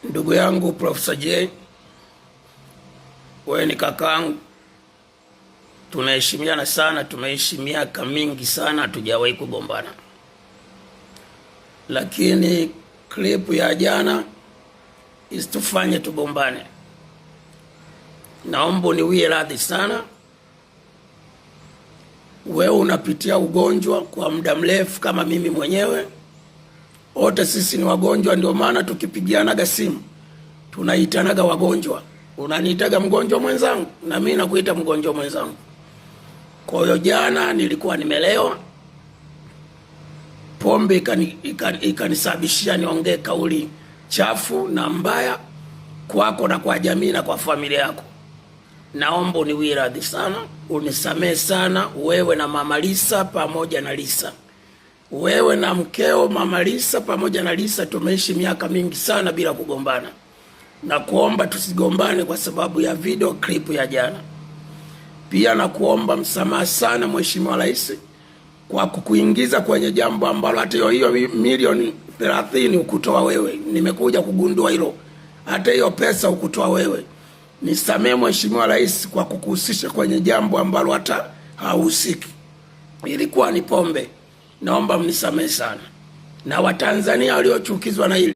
Ndugu yangu Profesa J, wewe ni kakaangu, tunaheshimiana sana, tumeishi miaka mingi sana, hatujawahi kugombana. Lakini clip ya jana isitufanye tugombane. Naomba niwie radhi sana. Wewe unapitia ugonjwa kwa muda mrefu kama mimi mwenyewe. Wote sisi ni wagonjwa, ndio maana tukipigianaga simu tunaitanaga wagonjwa. Unaniitaga mgonjwa mwenzangu na mimi nakuita mgonjwa mwenzangu. Kwa hiyo jana nilikuwa nimelewa, pombe ikanisababishia niongee kauli chafu na mbaya kwako na kwa jamii na kwa familia yako. Naomba uniwie radhi sana, unisamee sana, wewe na Mama Lisa pamoja na Lisa. Wewe na mkeo Mama Lisa pamoja na Lisa tumeishi miaka mingi sana bila kugombana. Na kuomba tusigombane kwa sababu ya video clip ya jana. Pia na kuomba msamaha sana Mheshimiwa Rais kwa kukuingiza kwenye jambo ambalo hata hiyo milioni 30 ukutoa wewe. Nimekuja kugundua hilo. Hata hiyo pesa ukutoa wewe. Nisamee Mheshimiwa Rais kwa kukuhusisha kwenye jambo ambalo hata hahusiki. Ilikuwa ni pombe. Naomba mnisamee sana. Na Watanzania waliochukizwa na hili